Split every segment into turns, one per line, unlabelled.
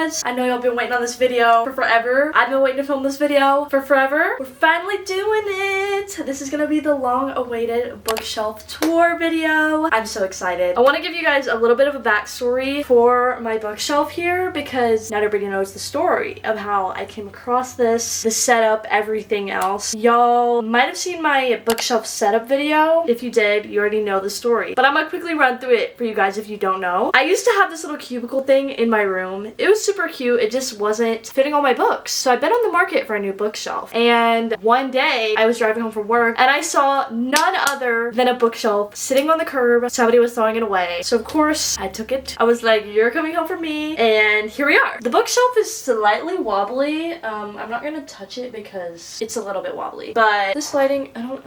guys. I know y'all been waiting on this video for forever. I've been waiting to film this video for forever. We're finally doing it. This is gonna be the long-awaited bookshelf tour video. I'm so excited. I want to give you guys a little bit of a backstory for my bookshelf here because not everybody knows the story of how I came across this, the setup, everything else. Y'all might have seen my bookshelf setup video. If you did, you already know the story. But I'm gonna quickly run through it for you guys if you don't know. I used to have this little cubicle thing in my room. It was super cute. It just wasn't fitting all my books. So I've been on the market for a new bookshelf. And one day I was driving home from work and I saw none other than a bookshelf sitting on the curb. Somebody was throwing it away. So of course I took it. I was like, you're coming home for me. And here we are. The bookshelf is slightly wobbly. I'm not gonna touch it because it's a little bit wobbly. But this lighting, I'm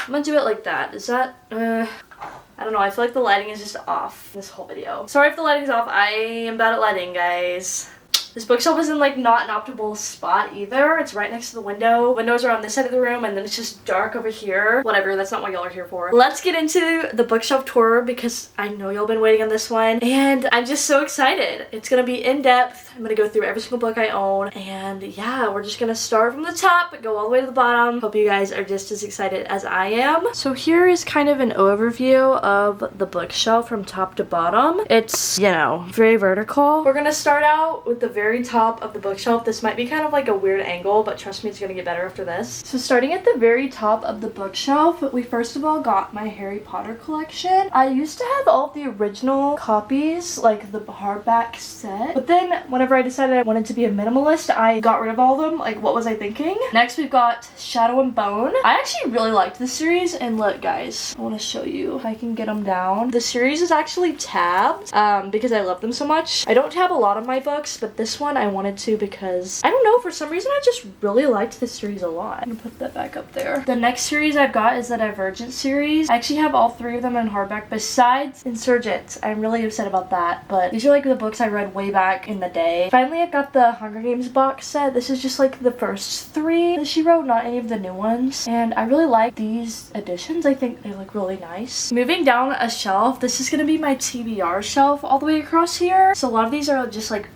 gonna do it like that. Is that, I don't know, I feel like the lighting is just off this whole video. Sorry if the lighting's off, I am bad at lighting, guys. This bookshelf is in like not an optimal spot either. It's right next to the window. Windows are on this side of the room and then it's just dark over here. Whatever, that's not what y'all are here for. Let's get into the bookshelf tour because I know y'all been waiting on this one and I'm just so excited. It's gonna be in depth. I'm gonna go through every single book I own and yeah, we're just gonna start from the top, go all the way to the bottom. Hope you guys are just as excited as I am. So here is kind of an overview of the bookshelf from top to bottom. It's, you know, very vertical. We're gonna start out with the very top of the bookshelf. This might be kind of like a weird angle, but trust me, it's gonna get better after this. So starting at the very top of the bookshelf, we first of all got my Harry Potter collection. I used to have all the original copies, like the hardback set, but then whenever I decided I wanted to be a minimalist, I got rid of all of them. Like, what was I thinking? Next, we've got Shadow and Bone. I actually really liked this series, and look, guys, I want to show you if I can get them down. The series is actually tabbed because I love them so much. I don't tab a lot of my books, but this one I wanted to because, I don't know, for some reason I just really liked this series a lot. I'm gonna put that back up there. The next series I've got is the Divergent series. I actually have all three of them in hardback besides Insurgent. I'm really upset about that, but these are like the books I read way back in the day. Finally, I got the Hunger Games box set. This is just like the first three that she wrote, not any of the new ones. And I really like these editions. I think they look really nice. Moving down a shelf, this is gonna be my TBR shelf all the way across here. So a lot of these are just like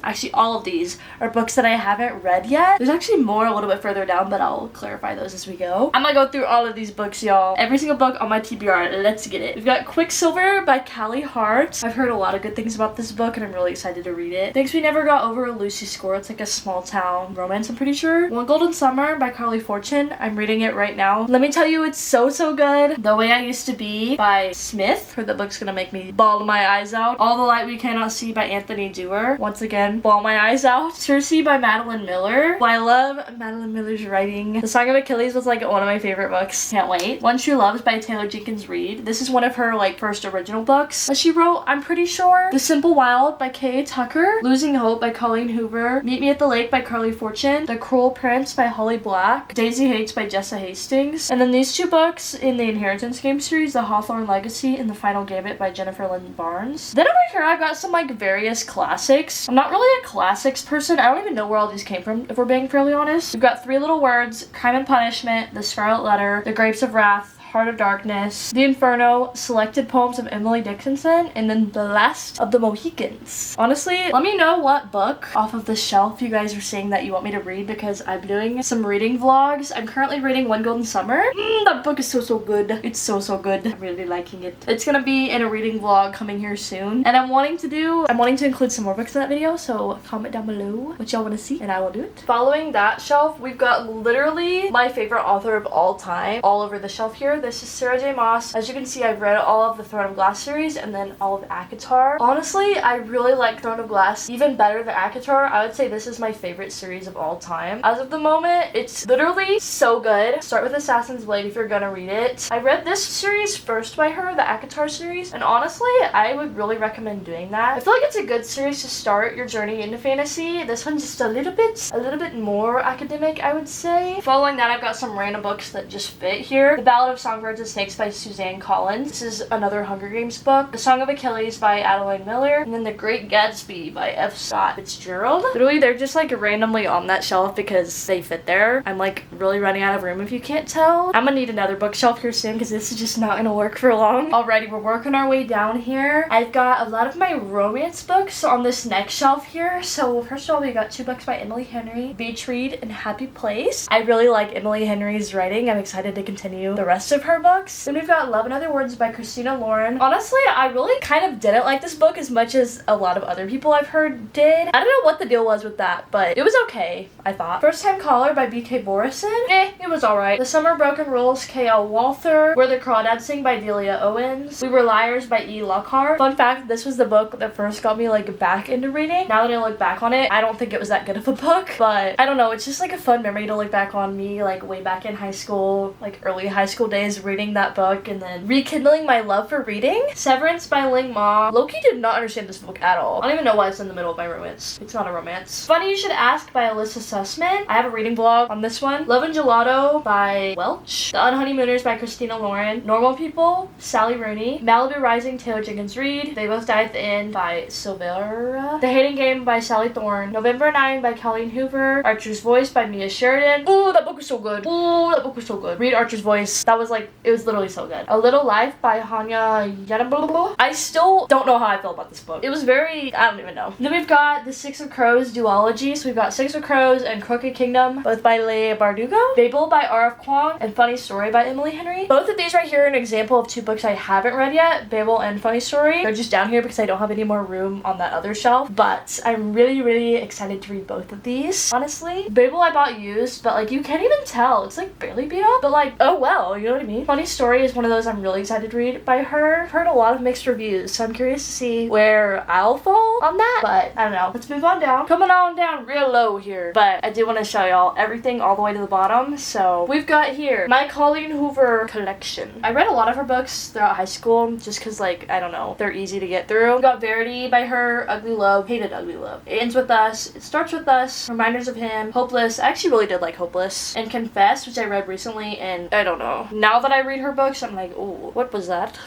actually all of these are books that I haven't read yet. There's actually more a little bit further down, but I'll clarify those as we go. I'm gonna go through all of these books, y'all. Every single book on my TBR. Let's get it. We've got Quicksilver by Callie Hart. I've heard a lot of good things about this book and I'm really excited to read it. Things We Never Got Over, Lucy Score. It's like a small town romance, I'm pretty sure. One Golden Summer by Carly Fortune. I'm reading it right now. Let me tell you, it's so good. The Way I Used to Be by Smith. Heard the book's gonna make me bawl my eyes out. All the Light We Cannot See by Anthony Dewar. Once again, bawl my eyes out. Circe by Madeline Miller. Well, I love Madeline Miller's writing. The Song of Achilles was like one of my favorite books. Can't wait. One True Loves by Taylor Jenkins Reid. This is one of her like first original books that she wrote, I'm pretty sure. The Simple Wild by Kay Tucker. Losing Hope by Colleen Hoover. Meet Me at the Lake by Carly Fortune. The Cruel Prince by Holly Black. Daisy Hates by Jessa Hastings. And then these two books in the Inheritance Game series, The Hawthorne Legacy and The Final Gambit by Jennifer Lynn Barnes. Then over here I've got some like various classics. I'm not really a classics person. I don't even know where all these came from, if we're being fairly honest. We've got Three Little Words, Crime and Punishment, The Scarlet Letter, The Grapes of Wrath, Heart of Darkness, The Inferno, Selected Poems of Emily Dickinson, and then The Last of the Mohicans. Honestly, let me know what book off of the shelf you guys are saying that you want me to read because I'm doing some reading vlogs. I'm currently reading One Golden Summer. That book is so good. It's so good. I'm really liking it. It's gonna be in a reading vlog coming here soon. And I'm wanting to include some more books in that video, so comment down below what y'all want to see and I will do it. Following that shelf, we've got literally my favorite author of all time all over the shelf here. This is Sarah J. Maas. As you can see, I've read all of the Throne of Glass series and then all of ACOTAR. Honestly, I really like Throne of Glass even better than ACOTAR. I would say this is my favorite series of all time. As of the moment, it's literally so good. Start with Assassin's Blade if you're gonna read it. I read this series first by her, the ACOTAR series, and honestly, I would really recommend doing that. I feel like it's a good series to start your journey into fantasy. This one's just a little bit more academic, I would say. Following that, I've got some random books that just fit here. The Ballad of Songbirds and Snakes by Suzanne Collins. This is another Hunger Games book. The Song of Achilles by Adeline Miller. And then The Great Gatsby by F. Scott Fitzgerald. Literally, they're just like randomly on that shelf because they fit there. I'm like really running out of room if you can't tell. I'm gonna need another bookshelf here soon because this is just not gonna work for long. Alrighty, we're working our way down here. I've got a lot of my romance books on this next shelf here. So first of all, we got 2 books by Emily Henry, Beach Read and Happy Place. I really like Emily Henry's writing. I'm excited to continue the rest of her books. Then we've got Love and Other Words by Christina Lauren. Honestly, I really kind of didn't like this book as much as a lot of other people I've heard did. I don't know what the deal was with that, but it was okay, I thought. First Time Caller by B.K. Borison. It was alright. The Summer Broken Rules, K.L. Walther. Where the Crawdads Sing by Delia Owens. We Were Liars by E. Lockhart. Fun fact, this was the book that first got me like back into reading. Now that I look back on it, I don't think it was that good of a book, but I don't know, it's just like a fun memory to look back on me like way back in high school, like early high school days, reading that book and then rekindling my love for reading. Severance by Ling Ma. Loki did not understand this book at all. I don't even know why it's in the middle of my romance. It's not a romance. Funny You Should Ask by Alyssa Sussman. I have a reading vlog on this one. Love and Gelato by Welch. The Unhoneymooners by Christina Lauren. Normal People, Sally Rooney. Malibu Rising, Taylor Jenkins Reid. They Both Die at the End by Silvera. The Hating Game by Sally Thorne. November 9 by Colleen Hoover. Archer's Voice by Mia Sheridan. Ooh, that book was so good. Ooh, that book was so good. Read Archer's Voice. That was like, it was literally so good. A Little Life by Hanya Yanabulu. I still don't know how I feel about this book. It was very, I don't even know. Then we've got The Six of Crows duology. So we've got Six of Crows and Crooked Kingdom, both by Leigh Bardugo. Babel by R.F. Kwong and Funny Story by Emily Henry. Both of these right here are an example of 2 books I haven't read yet, Babel and Funny Story. They're just down here because I don't have any more room on that other shelf, but I'm really excited to read both of these, honestly. Babel I bought used, but like you can't even tell. It's like barely beat up, but like, oh well, you know what I mean? Funny Story is one of those I'm really excited to read by her. I've heard a lot of mixed reviews, so I'm curious to see where I'll fall on that, but I don't know. Let's move on down. Coming on down real low here, but I do want to show y'all everything all the way to the bottom. So we've got here my Colleen Hoover collection. I read a lot of her books throughout high school just because like, I don't know, they're easy to get through. We got Verity by her, Ugly Love, hated Ugly Love. It Ends With Us, It Starts With Us, Reminders of Him, Hopeless. I actually really did like Hopeless, and Confess, which I read recently, and I don't know. Now that I read her books, I'm like, oh, what was that?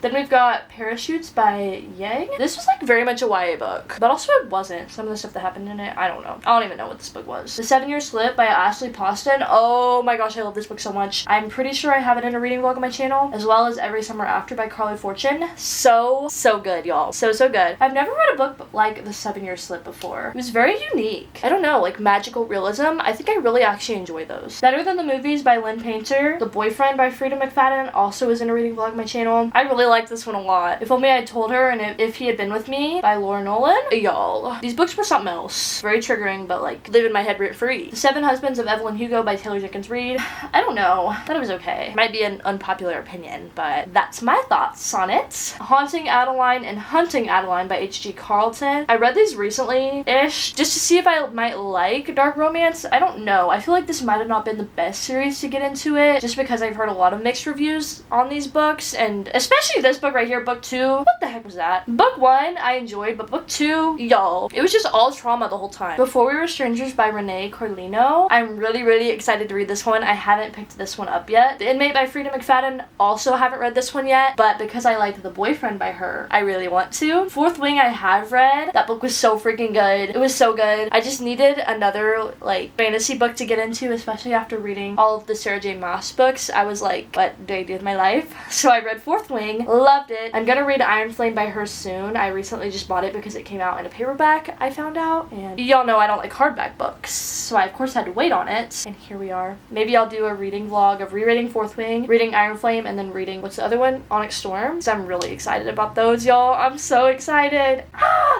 Then we've got Parachutes by Yang. This was like very much a YA book, but also it wasn't. Some of the stuff that happened in it, I don't know. I don't even know what this book was. The 7 Year Slip by Ashley Poston. Oh my gosh, I love this book so much. I'm pretty sure I have it in a reading vlog on my channel, as well as Every Summer After by Carly Fortune. So good, y'all. So good. I've never read a book like The 7 Year Slip before. It was very unique. I don't know, like magical realism. I think I really actually enjoy those. Better Than the Movies by Lynn Painter. The Boyfriend by Frida McFadden also is in a reading vlog on my channel. I really like this one a lot. If Only I Told Her and If He Had Been With Me by Laura Nolan. Y'all, these books were something else. Very triggering, but like live in my head rent free. The Seven Husbands of Evelyn Hugo by Taylor Jenkins Reid. I don't know. I thought it was okay. Might be an unpopular opinion, but that's my thoughts on it. Haunting Adeline and Hunting Adeline by H.G. Carlton. I read these recently-ish just to see if I might like dark romance. I don't know. I feel like this might have not been the best series to get into it just because I've heard a lot of mixed reviews on these books, and especially this book right here, book 2. What the heck was that? Book 1 I enjoyed, but book 2, y'all, it was just all trauma the whole time. Before We Were Strangers by Renee Corlino. I'm really excited to read this one. I haven't picked this one up yet. The Inmate by Frida McFadden. Also haven't read this one yet, but because I liked The Boyfriend by her, I really want to. Fourth Wing I have read. That book was so freaking good. It was so good. I just needed another like fantasy book to get into, especially after reading all of the Sarah J Maas books. I was like, what do I do with my life? So I read Fourth Wing, loved it. I'm gonna read Iron Flame by her soon. I recently just bought it because it came out in a paperback, I found out, and y'all know I don't like hardback books, so I of course had to wait on it, and here we are. Maybe I'll do a reading vlog of rereading Fourth Wing, reading Iron Flame, and then reading, what's the other one? Onyx Storm. So I'm really excited about those, y'all. I'm so excited.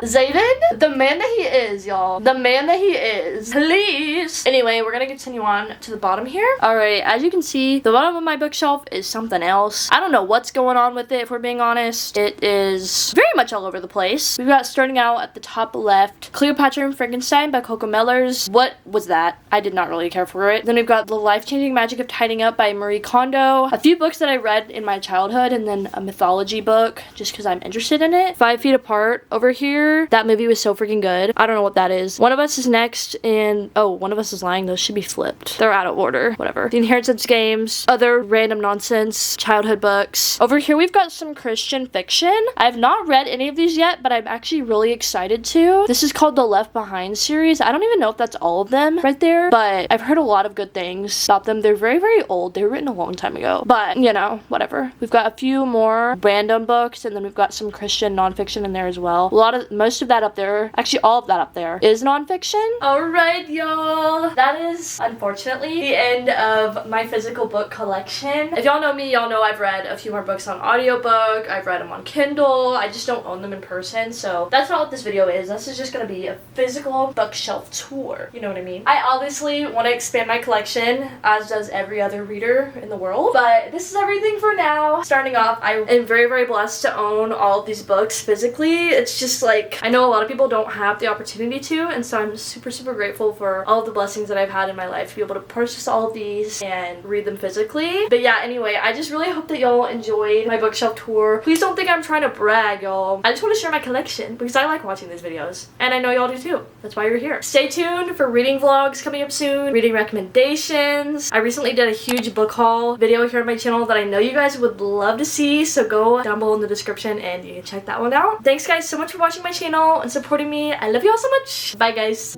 Zayden, the man that he is, y'all. The man that he is. Please. Anyway, we're gonna continue on to the bottom here. Alright, as you can see, the bottom of my bookshelf is something else. I don't know what's going on with it, if we're being honest. It is very much all over the place. We've got, starting out at the top left, Cleopatra and Frankenstein by Coco Mellors. What was that? I did not really care for it. Then we've got The Life-Changing Magic of Tidying Up by Marie Kondo. A few books that I read in my childhood, and then a mythology book just because I'm interested in it. 5 Feet Apart over here. That movie was so freaking good. I don't know what that is. One of Us is next, and oh, One of Us is Lying. Those should be flipped. They're out of order. Whatever. The Inheritance Games. Other other random nonsense childhood books. Over here we've got some Christian fiction. I have not read any of these yet, but I'm actually really excited to. This is called the Left Behind series. I don't even know if that's all of them right there, but I've heard a lot of good things about them. They're very, very old. They were written a long time ago, but you know, whatever. We've got a few more random books, and then we've got some Christian nonfiction in there as well. Most of that up there, actually all of that up there, is nonfiction. Alright, y'all. That is unfortunately the end of my physical book collection. If y'all know me, y'all know I've read a few more books on audiobook. I've read them on Kindle. I just don't own them in person, so that's not what this video is. This is just gonna be a physical bookshelf tour. You know what I mean? I obviously want to expand my collection, as does every other reader in the world, but this is everything for now. Starting off, I am very, very blessed to own all of these books physically. It's just like, I know a lot of people don't have the opportunity to, and so I'm super, super grateful for all of the blessings that I've had in my life to be able to purchase all of these and read them physically. But yeah, anyway, I just really hope that y'all enjoyed my bookshelf tour. Please don't think I'm trying to brag, y'all. I just want to share my collection because I like watching these videos, and I know y'all do too. That's why you're here. Stay tuned for reading vlogs coming up soon, reading recommendations. I recently did a huge book haul video here on my channel that I know you guys would love to see, so go down below in the description and you can check that one out. Thanks guys so much for watching my channel and supporting me. I love you all so much. Bye guys.